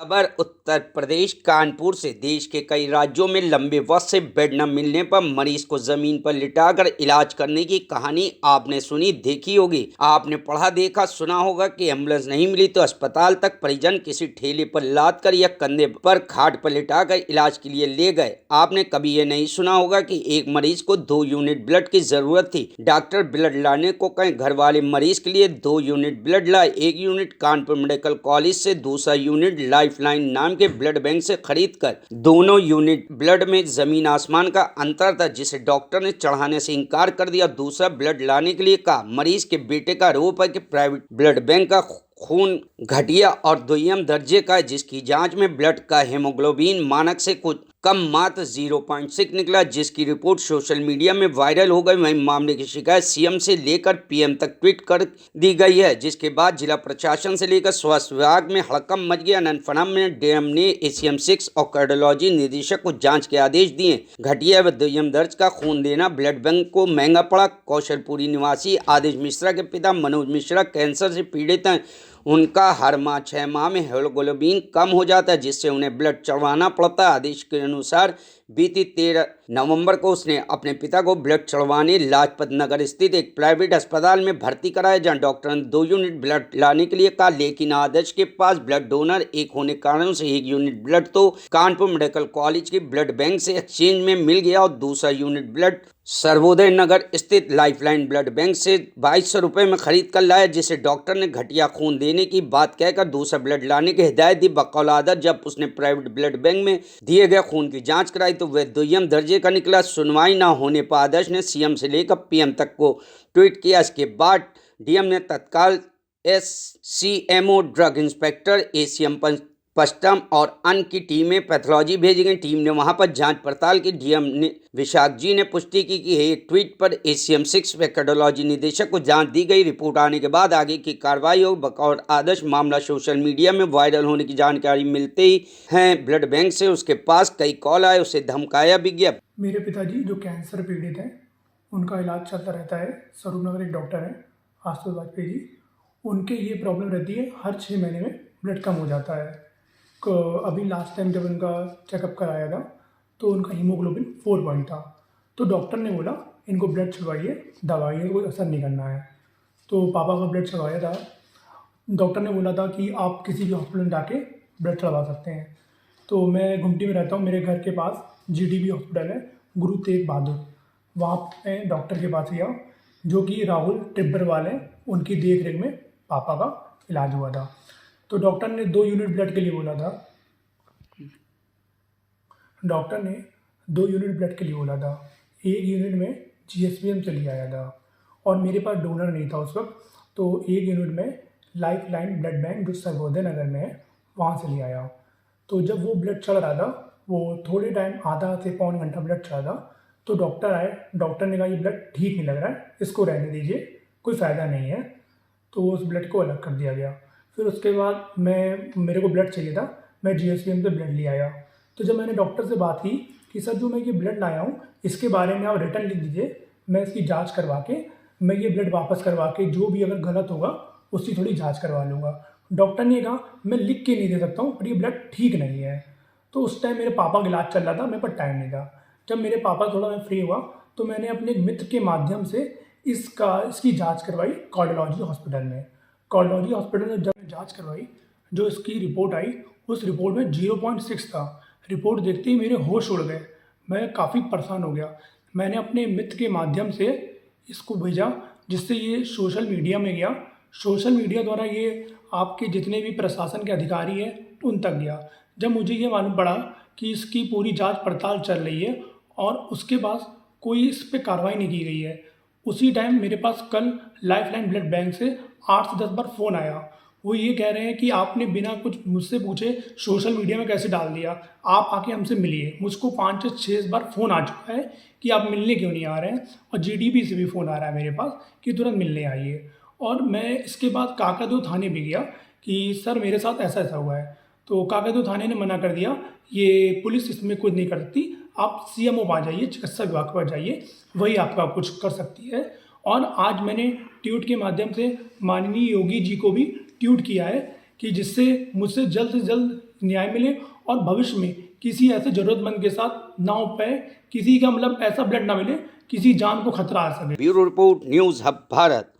खबर उत्तर प्रदेश कानपुर से। देश के कई राज्यों में लंबे वक्त से बेड न मिलने पर मरीज को जमीन पर लिटाकर इलाज करने की कहानी आपने सुनी देखी होगी। आपने पढ़ा देखा सुना होगा कि एम्बुलेंस नहीं मिली तो अस्पताल तक परिजन किसी ठेले पर लाद कर या कंधे पर खाट पर लिटाकर इलाज के लिए ले गए। आपने कभी ये नहीं सुना होगा कि एक मरीज को 2 यूनिट ब्लड की जरूरत थी, डॉक्टर ब्लड लाने को कहें, घर वाले मरीज के लिए 2 यूनिट ब्लड लाए। 1 यूनिट कानपुर मेडिकल कॉलेज से, दूसरा यूनिट लाइफलाइन नाम के ब्लड बैंक से खरीदकर। दोनों यूनिट ब्लड में जमीन आसमान का अंतर था, जिसे डॉक्टर ने चढ़ाने से इनकार कर दिया। दूसरा ब्लड लाने के लिए कहा। मरीज के बेटे का आरोप है कि प्राइवेट ब्लड बैंक का खून घटिया और द्वितीय दर्जे का है, जिसकी जांच में ब्लड का हेमोग्लोबिन मानक से कुछ कम मात्र 0.6 निकला, जिसकी रिपोर्ट सोशल मीडिया में वायरल हो गई। वहीं मामले की शिकायत सीएम से लेकर पीएम तक ट्वीट कर दी गई है, जिसके बाद जिला प्रशासन से लेकर स्वास्थ्य विभाग में हड़कंप मच गया। ननफनम में डीएम ने एसीएम-6 और कार्डियोलॉजी निदेशक को जांच के आदेश दिए। घटिया व द्वितीय दर्ज का खून देना ब्लड बैंक को महंगा पड़ा। कौशलपुरी निवासी आदेश मिश्रा के पिता मनोज मिश्रा कैंसर से पीड़ित हैं। उनका हर माह 6 माह में हीमोग्लोबिन कम हो जाता है, जिससे उन्हें ब्लड चढ़वाना पड़ता है। आदेश के अनुसार बीती 13 नवंबर को उसने अपने पिता को ब्लड चढ़वाने लाजपत नगर स्थित एक प्राइवेट अस्पताल में भर्ती कराया, जहां डॉक्टर ने 2 यूनिट ब्लड लाने के लिए कहा, लेकिन आदर्श के पास ब्लड डोनर एक होने के कारण उसे 1 यूनिट ब्लड तो कानपुर मेडिकल कॉलेज के ब्लड बैंक से एक्सचेंज में मिल गया और दूसरा यूनिट ब्लड सर्वोदय नगर स्थित लाइफलाइन ब्लड बैंक से 2200 रुपये में खरीद कर लाया, जिसे डॉक्टर ने घटिया खून देने की बात कहकर दूसरा ब्लड लाने की हिदायत दी। बकौलादर जब उसने प्राइवेट ब्लड बैंक में दिए गए खून की जांच कराई तो वह द्वितीय दर्जे का निकला। सुनवाई न होने पर आदर्श ने सीएम से लेकर पीएम तक को ट्वीट किया। इसके बाद डीएम ने तत्काल एससीएमओ, ड्रग इंस्पेक्टर, एसीएम पस्टम और अन्य की टीमें पैथोलॉजी भेजी गई। टीम ने वहां पर जांच पड़ताल की। डीएम ने विशाख जी ने पुष्टि की कि एक ट्वीट पर एसीएम-6 व कार्डियोलॉजी निदेशक को जांच दी गई। रिपोर्ट आने के बाद आगे की कार्रवाई हो। बकौल आदर्श मामला सोशल मीडिया में वायरल होने की जानकारी मिलते ही हैं ब्लड बैंक से उसके पास कई कॉल आए, उसे धमकाया भी गया। मेरे पिताजी जो कैंसर पीड़ित हैं, उनका इलाज चलता रहता है। स्वरूप नगर एक डॉक्टर हैं आशुतोष वाजपेयी जी, उनके ये प्रॉब्लम रहती है, हर 6 महीने में ब्लड कम हो जाता है। अभी लास्ट टाइम जब उनका चेकअप कराया था तो उनका हीमोग्लोबिन 4 पॉइंट था। तो डॉक्टर ने बोला इनको ब्लड चढ़वाइए, दवाई है, कोई असर नहीं करना है। तो पापा का ब्लड चढ़वाया था। डॉक्टर ने बोला था कि आप किसी भी हॉस्पिटल में जाके ब्लड चढ़वा सकते हैं। तो मैं घुमटी में रहता हूँ, मेरे घर के पास जीडीबी हॉस्पिटल है, गुरु तेग बहादुर, वहाँ पे डॉक्टर के पास गया जो कि राहुल टिब्बरवाल हैं, उनकी देख रेख में पापा का इलाज हुआ था। तो डॉक्टर ने 2 यूनिट ब्लड के लिए बोला था। डॉक्टर ने 2 यूनिट ब्लड के लिए बोला था। 1 यूनिट में जीएसपीएम से ले आया था और मेरे पास डोनर नहीं था उस वक्त, तो 1 यूनिट में लाइफलाइन ब्लड बैंक जो सर्वोदय नगर में है वहाँ से ले आया। तो जब वो ब्लड चढ़ रहा था, वो थोड़े टाइम, आधा से पौन घंटा ब्लड चढ़ा था, तो डॉक्टर आए। डॉक्टर ने कहा ये ब्लड ठीक नहीं लग रहा है, इसको रहने दीजिए, कोई फ़ायदा नहीं है। तो उस ब्लड को अलग कर दिया गया। फिर उसके बाद मेरे को ब्लड चाहिए था, मैं जीएसपीएम से ब्लड ले आया। तो जब मैंने डॉक्टर से बात की कि सर जो मैं ये ब्लड लाया हूँ इसके बारे में आप रिटर्न लिख दीजिए, मैं इसकी जांच करवा के मैं ये ब्लड वापस करवा के जो भी अगर गलत होगा उसकी थोड़ी जांच करवा लूँगा। डॉक्टर ने कहा मैं लिख के नहीं दे सकता हूँ, पर ये ब्लड ठीक नहीं है। तो उस टाइम मेरे पापा का इलाज चल रहा था, मेरे पास टाइम नहीं था। जब मेरे पापा थोड़ा मैं फ्री हुआ तो मैंने अपने एक मित्र के माध्यम से इसकी जाँच करवाई कार्डियोलॉजी हॉस्पिटल में। कार्डियोलॉजी हॉस्पिटल में जब जांच करवाई, जो इसकी रिपोर्ट आई, उस रिपोर्ट में 0.6 था। रिपोर्ट देखते ही मेरे होश उड़ गए, मैं काफ़ी परेशान हो गया। मैंने अपने मित्र के माध्यम से इसको भेजा, जिससे ये सोशल मीडिया में गया। सोशल मीडिया द्वारा ये आपके जितने भी प्रशासन के अधिकारी हैं उन तक गया। जब मुझे ये मालूम पड़ा कि इसकी पूरी जांच पड़ताल चल रही है और उसके बाद कोई इस पर कार्रवाई नहीं की गई है, उसी टाइम मेरे पास कल लाइफलाइन ब्लड बैंक से 8 से 10 बार फ़ोन आया। वो ये कह रहे हैं कि आपने बिना कुछ मुझसे पूछे सोशल मीडिया में कैसे डाल दिया, आप आके हमसे मिलिए। मुझको 5 से 6 बार फ़ोन आ चुका है कि आप मिलने क्यों नहीं आ रहे हैं, और जीडीबी से भी फ़ोन आ रहा है मेरे पास कि तुरंत मिलने आइए। और मैं इसके बाद काकादो थाने भी गया कि सर मेरे साथ ऐसा ऐसा हुआ है। तो काकादो थाने ने मना कर दिया, ये पुलिस इसमें कुछ नहीं कर सकती, आप सीएमओ आ जाइए, चिकित्सा विभाग पर जाइए, वही आपका कुछ कर सकती है। और आज मैंने ट्वीट के माध्यम से माननीय योगी जी को भी ट्वीट किया है कि जिससे मुझसे जल्द से जल्द न्याय मिले और भविष्य में किसी ऐसे ज़रूरतमंद के साथ ना हो पाए, किसी का मतलब ऐसा ब्लड ना मिले, किसी जान को खतरा आ सके। Bureau report, news hub Bharat.